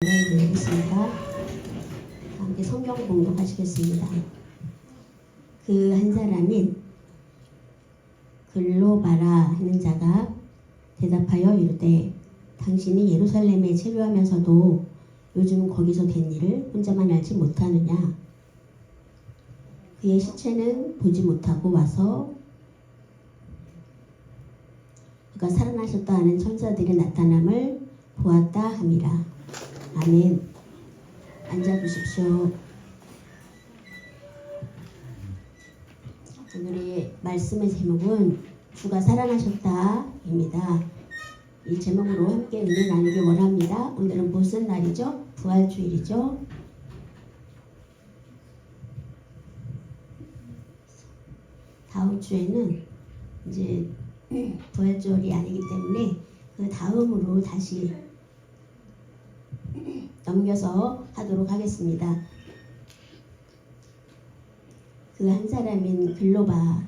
드리겠습니다. 함께 성경 봉독하시겠습니다. 그 한 사람인 글로바라 하는 자가 대답하여 이르되 당신이 예루살렘에 체류하면서도 요즘 거기서 된 일을 혼자만 알지 못하느냐. 그의 시체는 보지 못하고 와서 그가 살아나셨다 하는 천사들의 나타남을 보았다 함이라. 아멘. 앉아보십시오. 오늘의 말씀의 제목은 주가 살아나셨다입니다. 이 제목으로 함께 은혜 나누기 원합니다. 오늘은 무슨 날이죠? 부활주일이죠. 다음 주에는 이제 부활주일이 아니기 때문에 그 다음으로 다시 넘겨서 하도록 하겠습니다. 그 한 사람인 글로바가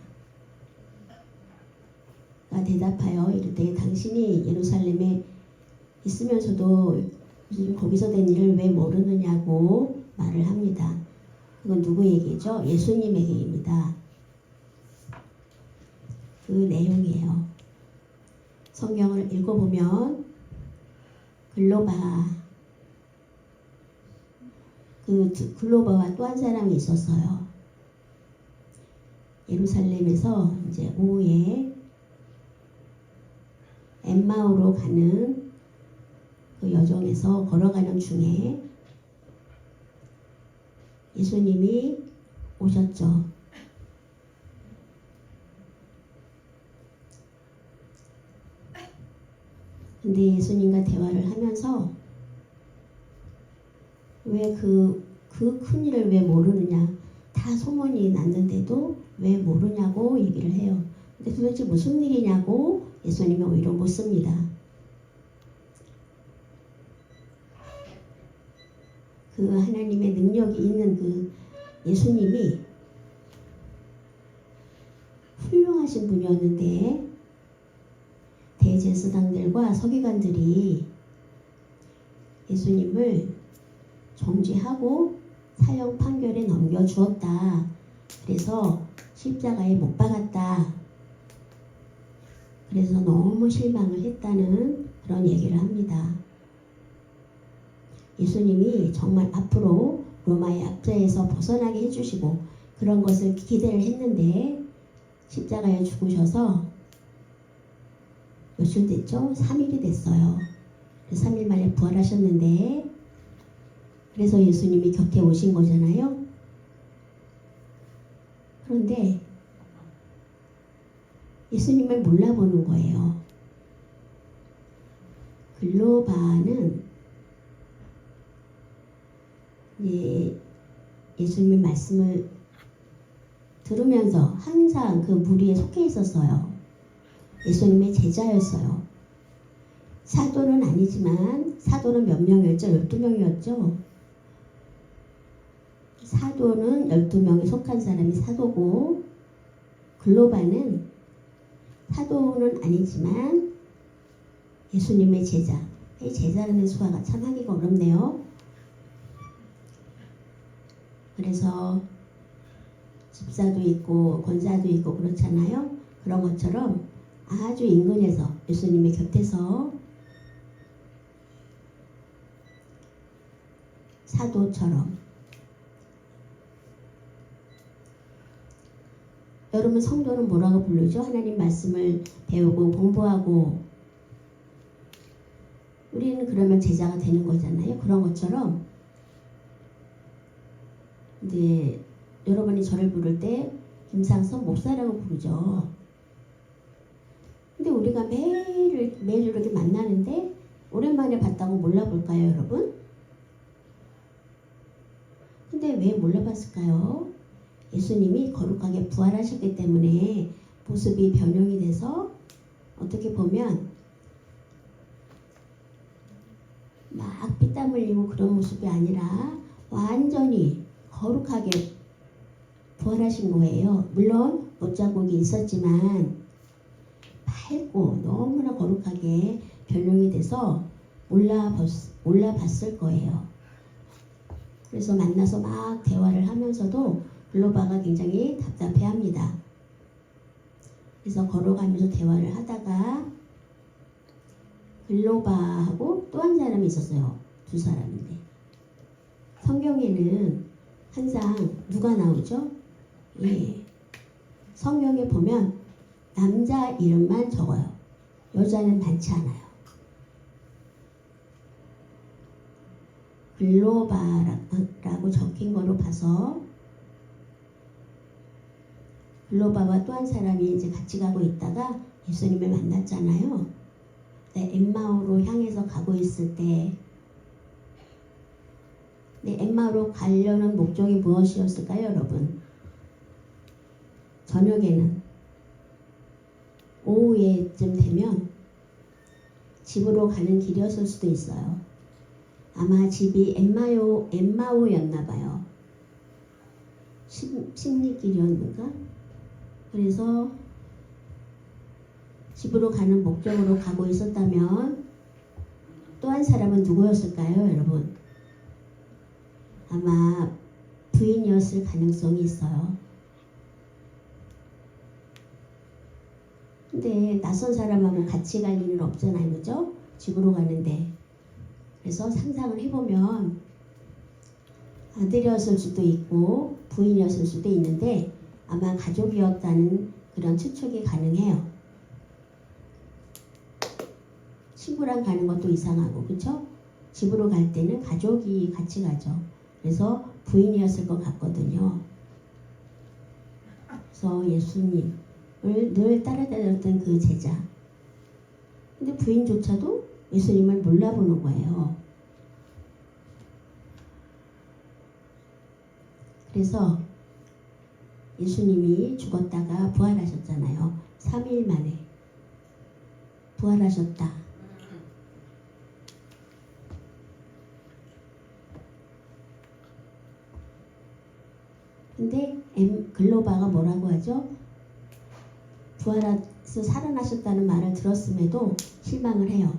대답하여 이르되 당신이 예루살렘에 있으면서도 요즘 거기서 된 일을 왜 모르느냐고 말을 합니다. 그건 누구 얘기죠? 예수님 얘기입니다. 그 내용이에요. 성경을 읽어보면 글로바와 또 한 사람이 있었어요. 예루살렘에서 이제 오후에 엠마오로 가는 그 여정에서 걸어가는 중에 예수님이 오셨죠. 근데 예수님과 대화를 하면서 왜 그 큰 일을 왜 모르느냐, 다 소문이 났는데도 왜 모르냐고 얘기를 해요. 근데 도대체 무슨 일이냐고 예수님이 오히려 묻습니다. 그 하나님의 능력이 있는 그 예수님이 훌륭하신 분이었는데 대제사장들과 서기관들이 예수님을 정죄하고 사형 판결에 넘겨주었다. 그래서 십자가에 못 박았다. 그래서 너무 실망을 했다는 그런 얘기를 합니다. 예수님이 정말 앞으로 로마의 압제에서 벗어나게 해주시고 그런 것을 기대를 했는데 십자가에 죽으셔서 며칠 됐죠? 3일이 됐어요. 3일 만에 부활하셨는데 그래서 예수님이 곁에 오신 거잖아요. 그런데 예수님을 몰라보는 거예요. 글로바는 예수님의 말씀을 들으면서 항상 그 무리에 속해 있었어요. 예수님의 제자였어요. 사도는 아니지만 사도는 몇 명이었죠? 12명이었죠. 사도는 12명에 속한 사람이 사도고 글로바는 사도는 아니지만 예수님의 제자. 이 제자라는 수화가 참 하기가 어렵네요. 그래서 집사도 있고 권사도 있고 그렇잖아요. 그런 것처럼 아주 인근에서 예수님의 곁에서 사도처럼. 여러분 성도는 뭐라고 부르죠? 하나님 말씀을 배우고 공부하고 우리는 그러면 제자가 되는 거잖아요. 그런 것처럼 이제 여러분이 저를 부를 때 김상선 목사라고 부르죠. 근데 우리가 매일 이렇게 만나는데 오랜만에 봤다고 몰라볼까요, 여러분? 근데 왜 몰라봤을까요? 예수님이 거룩하게 부활하셨기 때문에 모습이 변형이 돼서 어떻게 보면 막 피땀 흘리고 그런 모습이 아니라 완전히 거룩하게 부활하신 거예요. 물론 못자국이 있었지만 밝고 너무나 거룩하게 변형이 돼서 몰라봤을 거예요. 그래서 만나서 막 대화를 하면서도 글로바가 굉장히 답답해합니다. 그래서 걸어가면서 대화를 하다가 글로바하고 또 한 사람이 있었어요. 두 사람인데 성경에는 항상 누가 나오죠? 예. 성경에 보면 남자 이름만 적어요. 여자는 많지 않아요. 글로바라고 적힌 거로 봐서 글로바와 또 한 사람이 이제 같이 가고 있다가 예수님을 만났잖아요. 엠마오로 향해서 가고 있을 때 엠마오로 가려는 목적이 무엇이었을까요, 여러분? 저녁에는 오후에쯤 되면 집으로 가는 길이었을 수도 있어요. 아마 집이 엠마오였나 봐요. 십리길이었는가? 그래서 집으로 가는 목적으로 가고 있었다면 또 한 사람은 누구였을까요, 여러분? 아마 부인이었을 가능성이 있어요. 근데 낯선 사람하고 같이 갈 일은 없잖아요, 그죠? 집으로 가는데. 그래서 상상을 해보면 아들이었을 수도 있고 부인이었을 수도 있는데 아마 가족이었다는 그런 추측이 가능해요. 친구랑 가는 것도 이상하고, 그쵸? 집으로 갈 때는 가족이 같이 가죠. 그래서 부인이었을 것 같거든요. 그래서 예수님을 늘 따라다녔던 그 제자. 근데 부인조차도 예수님을 몰라보는 거예요. 그래서 예수님이 죽었다가 부활하셨잖아요. 3일 만에 부활하셨다. 근데 글로바가 뭐라고 하죠? 부활해서 살아나셨다는 말을 들었음에도 실망을 해요.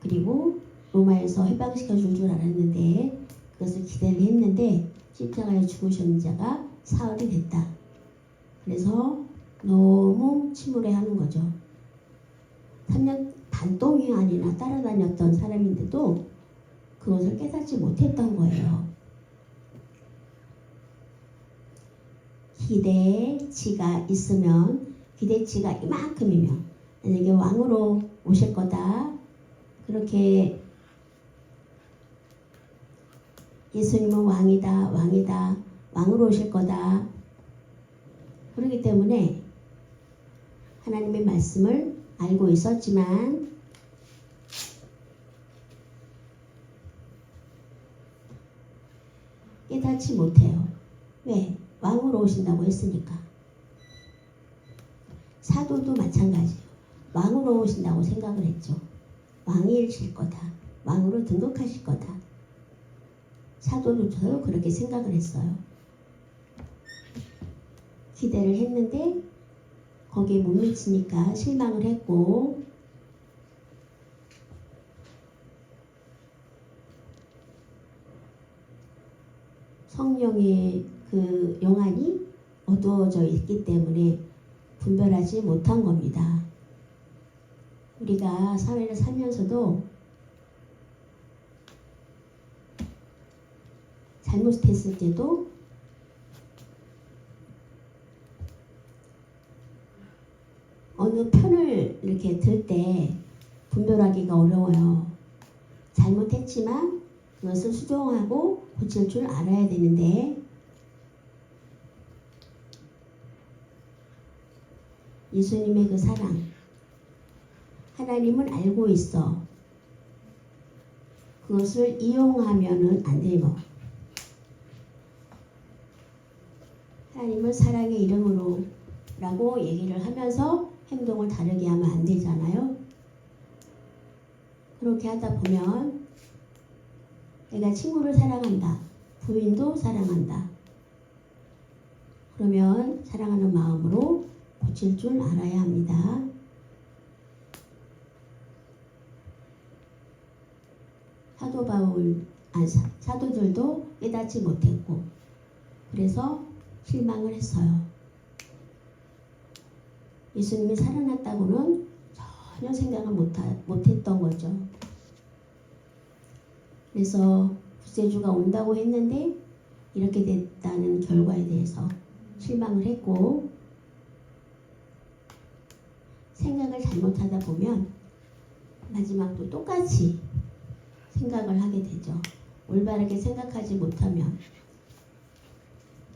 그리고 로마에서 해방시켜 줄 줄 알았는데 그것을 기대를 했는데 십자가에 죽으신 자가 사흘이 됐다. 그래서 너무 침울해하는 거죠. 3년 반 동안이나 따라다녔던 사람인데도 그것을 깨닫지 못했던 거예요. 기대치가 있으면 기대치가 이만큼이면 만약에 왕으로 오실 거다. 그렇게 예수님은 왕이다, 왕으로 오실 거다. 그렇기 때문에 하나님의 말씀을 알고 있었지만 깨닫지 못해요. 왜? 왕으로 오신다고 했으니까. 사도도 마찬가지예요. 왕으로 오신다고 생각을 했죠. 왕이실 거다. 왕으로 등극하실 거다. 사도조차도 그렇게 생각을 했어요. 기대를 했는데 거기에 못 미치니까 실망을 했고 성령의 그 영안이 어두워져 있기 때문에 분별하지 못한 겁니다. 우리가 사회를 살면서도 잘못했을 때도 어느 편을 이렇게 들 때 분별하기가 어려워요. 잘못했지만 그것을 수정하고 고칠 줄 알아야 되는데 예수님의 그 사랑, 하나님은 알고 있어. 그것을 이용하면은 안 돼요. 하나님은 사랑의 이름으로 라고 얘기를 하면서 행동을 다르게 하면 안 되잖아요. 그렇게 하다 보면 내가 친구를 사랑한다. 부인도 사랑한다. 그러면 사랑하는 마음으로 고칠 줄 알아야 합니다. 사도들도 깨닫지 못했고 그래서 실망을 했어요. 예수님이 살아났다고는 전혀 생각을 못했던 거죠. 그래서 구세주가 온다고 했는데 이렇게 됐다는 결과에 대해서 실망을 했고 생각을 잘못하다 보면 마지막도 똑같이 생각을 하게 되죠. 올바르게 생각하지 못하면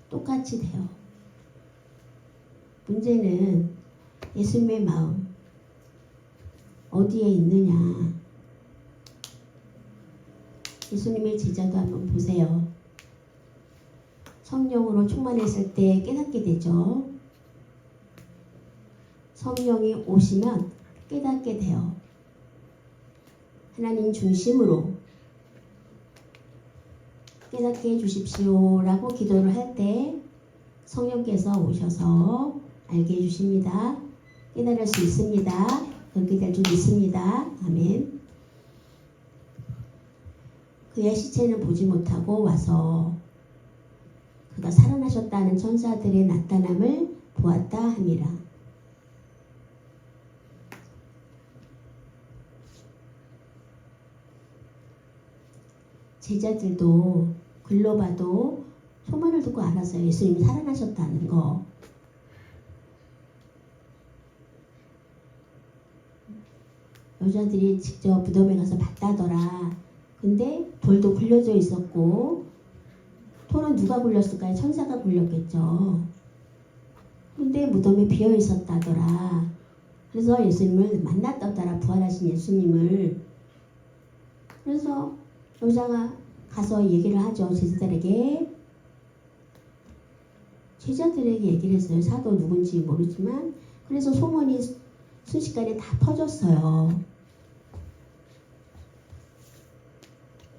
똑같이 돼요. 문제는 예수님의 마음 어디에 있느냐. 예수님의 제자도 한번 보세요. 성령으로 충만했을 때 깨닫게 되죠. 성령이 오시면 깨닫게 돼요. 하나님 중심으로 깨닫게 해주십시오 라고 기도를 할 때 성령께서 오셔서 알게 해주십니다. 깨달을 수 있습니다. 그렇게 될 줄 믿습니다. 아멘. 그의 시체는 보지 못하고 와서 그가 살아나셨다는 천사들의 나타남을 보았다 함이라. 제자들도 글로 봐도 소문을 듣고 알았어요. 예수님이 살아나셨다는 거. 여자들이 직접 무덤에 가서 봤다더라. 근데 돌도 굴려져 있었고 돌은 누가 굴렸을까요? 천사가 굴렸겠죠. 근데 무덤이 비어 있었다더라. 그래서 예수님을 만났다더라. 부활하신 예수님을. 그래서 여자가 가서 얘기를 하죠. 제자들에게 얘기를 했어요. 사도 누군지 모르지만. 그래서 소문이 순식간에 다 퍼졌어요.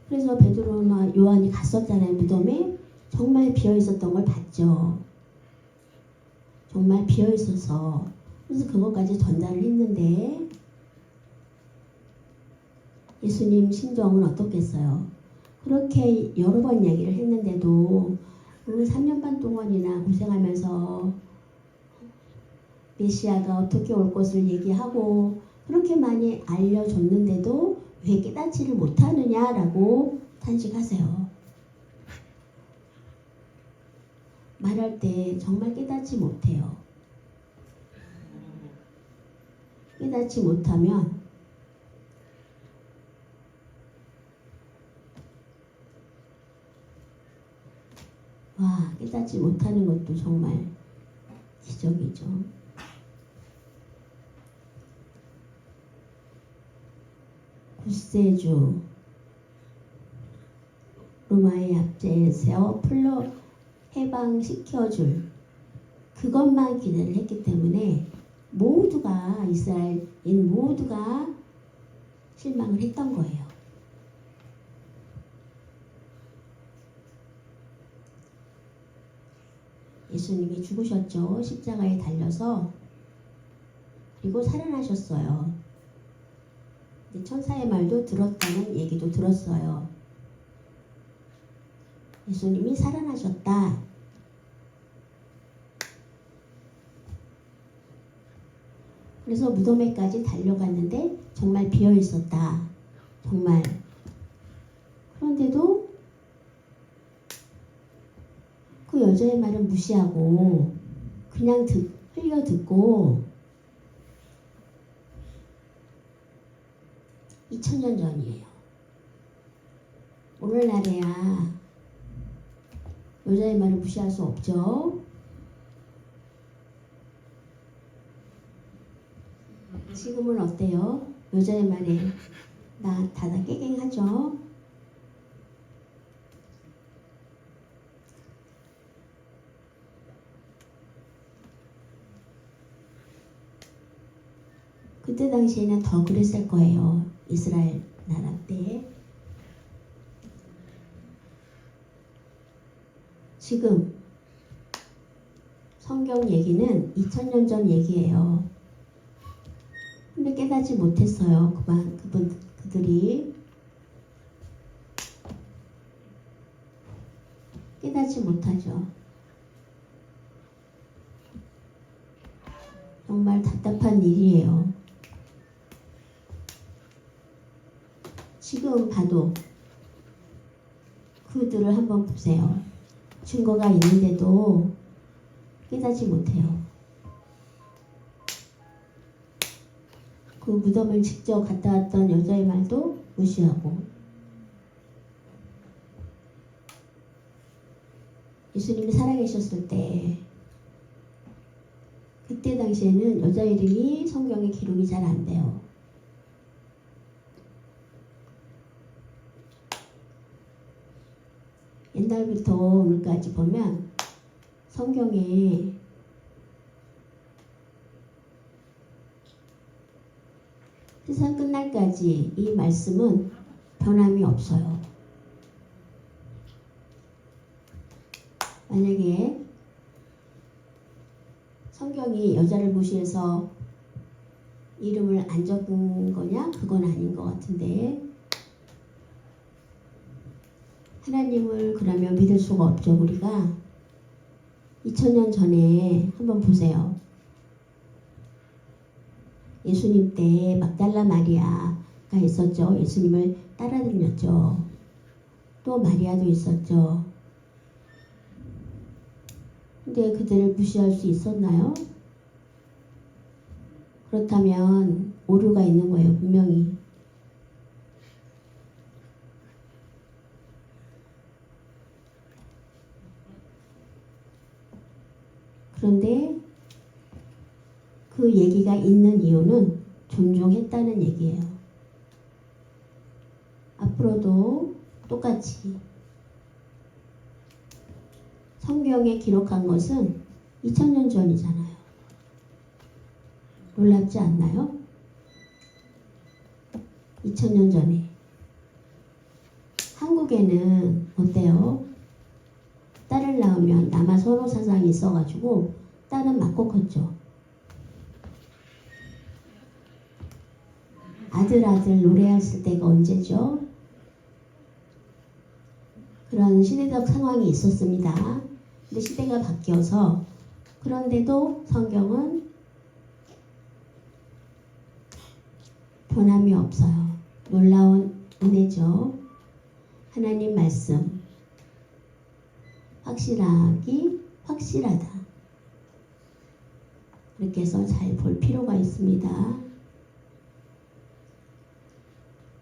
그래서 베드로나 요한이 갔었잖아요. 무덤에. 정말 비어 있었던 걸 봤죠. 정말 비어 있어서. 그래서 그것까지 전달을 했는데 예수님 심정은 어떻겠어요? 그렇게 여러 번 얘기를 했는데도 3년 반 동안이나 고생하면서 메시아가 어떻게 올 것을 얘기하고 그렇게 많이 알려줬는데도 왜 깨닫지를 못하느냐라고 탄식하세요. 말할 때 정말 깨닫지 못해요. 깨닫지 못하면 깨닫지 못하는 것도 정말 기적이죠. 구세주 로마의 압제에서 풀로 해방시켜줄 그것만 기대를 했기 때문에 모두가 이스라엘인 모두가 실망을 했던 거예요. 예수님이 죽으셨죠. 십자가에 달려서. 그리고 살아나셨어요. 천사의 말도 들었다는 얘기도 들었어요. 예수님이 살아나셨다. 그래서 무덤에까지 달려갔는데 정말 비어 있었다. 정말. 그런데도 그 여자의 말을 무시하고 그냥 흘려 듣고 2000년 전이에요. 오늘날에야 여자의 말을 무시할 수 없죠. 지금은 어때요? 여자의 말에 다다 깨갱하죠. 그때 당시에는 더 그랬을 거예요. 이스라엘 나라 때. 지금 성경 얘기는 2000년 전 얘기예요. 근데 깨닫지 못했어요. 그들이. 깨닫지 못하죠. 정말 답답한 일이에요. 지금 봐도 그들을 한번 보세요. 증거가 있는데도 깨닫지 못해요. 그 무덤을 직접 갔다 왔던 여자의 말도 무시하고, 예수님이 살아계셨을 때 그때 당시에는 여자 이름이 성경에 기록이 잘 안 돼요. 옛날부터 오늘까지 보면 성경에 세상 끝날까지 이 말씀은 변함이 없어요. 만약에 성경이 여자를 무시해서 이름을 안 적은 거냐? 그건 아닌 것 같은데, 하나님을 그러면 믿을 수가 없죠. 우리가 2000년 전에 한번 보세요. 예수님 때 막달라 마리아가 있었죠. 예수님을 따라다녔죠. 또 마리아도 있었죠. 근데 그들을 무시할 수 있었나요? 그렇다면 오류가 있는 거예요. 분명히. 그런데 그 얘기가 있는 이유는 존중했다는 얘기예요. 앞으로도 똑같이 성경에 기록한 것은 2000년 전이잖아요. 놀랍지 않나요? 2000년 전에. 한국에는 어때요? 딸을 낳으면 남아 선호 사상이 있어가지고 딸은 맞고 컸죠. 아들 노래했을 때가 언제죠? 그런 시대적 상황이 있었습니다. 근데 시대가 바뀌어서, 그런데도 성경은 변함이 없어요. 놀라운 은혜죠. 하나님 말씀 확실하다. 그렇게 해서 잘 볼 필요가 있습니다.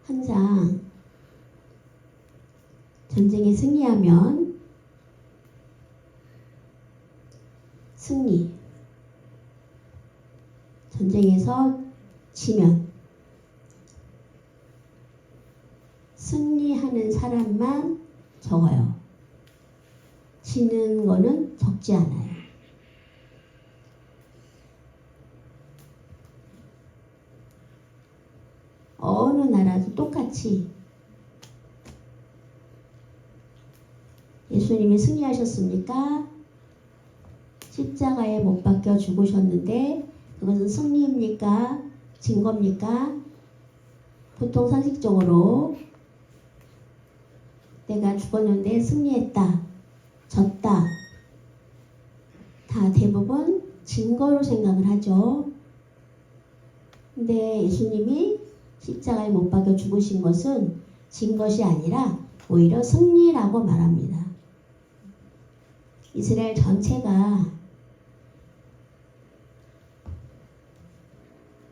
항상 전쟁에 승리하면 승리, 전쟁에서 지면 승리하는 사람만 적어요. 지는 거는 적지 않아요. 어느 나라도 똑같이 예수님이 승리하셨습니까? 십자가에 못 박혀 죽으셨는데 그것은 승리입니까? 진 겁니까? 보통 상식적으로 내가 죽었는데 승리했다, 졌다, 다 대부분 진 거로 생각을 하죠. 근데 예수님이 십자가에 못 박혀 죽으신 것은 진 것이 아니라 오히려 승리라고 말합니다. 이스라엘 전체가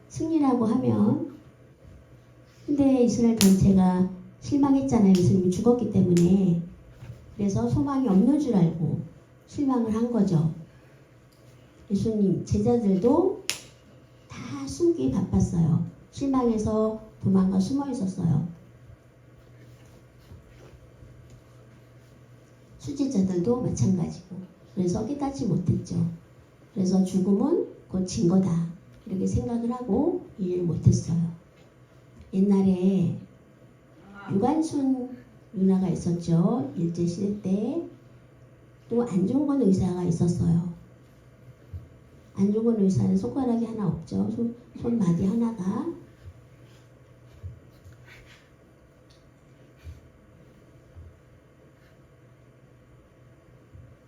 승리라고 하면, 근데 이스라엘 전체가 실망했잖아요. 예수님이 죽었기 때문에. 그래서 소망이 없는 줄 알고 실망을 한 거죠. 예수님 제자들도 다 숨기 바빴어요. 실망해서 도망가 숨어 있었어요. 수제자들도 마찬가지고. 그래서 깨닫지 못했죠. 그래서 죽음은 곧 진 거다, 이렇게 생각을 하고 이해를 못했어요. 옛날에 유관순 누나가 있었죠. 일제시대 때. 또 안중근 의사가 있었어요. 안중근 의사는 손가락이 하나 없죠. 손마디 하나가.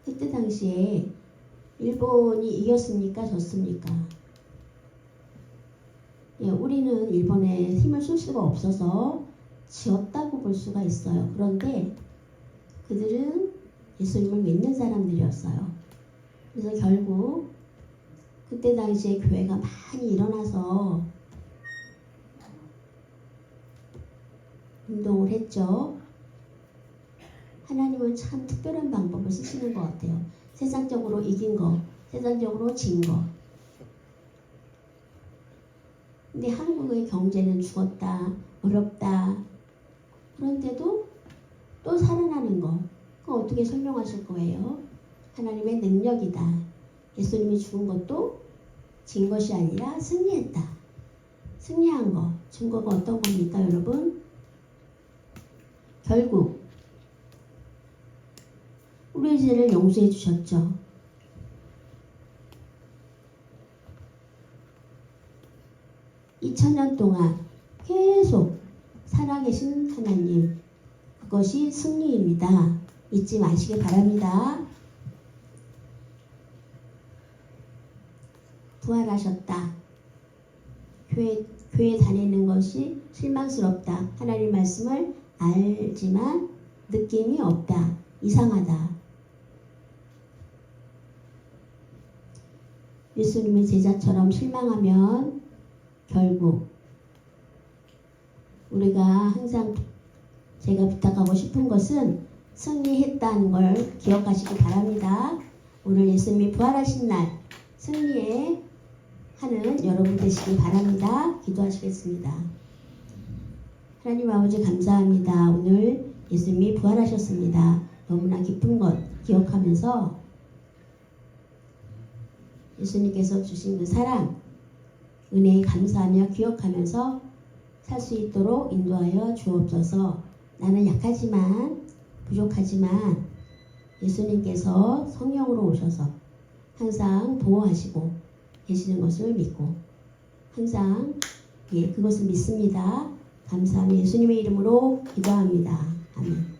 그때 당시에 일본이 이겼습니까? 졌습니까? 예, 우리는 일본에 힘을 쓸 수가 없어서 지었다고 볼 수가 있어요. 그런데 그들은 예수님을 믿는 사람들이었어요. 그래서 결국 그때 당시에 교회가 많이 일어나서 운동을 했죠. 하나님은 참 특별한 방법을 쓰시는 것 같아요. 세상적으로 이긴 거, 세상적으로 진 거. 근데 한국의 경제는 죽었다, 어렵다. 그런데도 또 살아나는 거. 그거 어떻게 설명하실 거예요? 하나님의 능력이다. 예수님이 죽은 것도 진 것이 아니라 승리했다. 승리한 거. 증거가 어떤 겁니까, 여러분? 결국 우리의 죄를 용서해 주셨죠. (2000년) 동안 계속 살아계신 하나님, 그것이 승리입니다. 잊지 마시기 바랍니다. 부활하셨다. 교회 다니는 것이 실망스럽다. 하나님 말씀을 알지만 느낌이 없다. 이상하다. 예수님의 제자처럼 실망하면 결국 우리가 항상 제가 부탁하고 싶은 것은 승리했다는 걸 기억하시기 바랍니다. 오늘 예수님이 부활하신 날 승리에 하는 여러분 되시기 바랍니다. 기도하시겠습니다. 하나님 아버지 감사합니다. 오늘 예수님이 부활하셨습니다. 너무나 기쁜 것 기억하면서 예수님께서 주신 그 사랑, 은혜에 감사하며 기억하면서 살 수 있도록 인도하여 주옵소서. 나는 약하지만 부족하지만 예수님께서 성령으로 오셔서 항상 보호하시고 계시는 것을 믿고 항상 그것을 믿습니다. 감사하며 예수님의 이름으로 기도합니다. 아멘.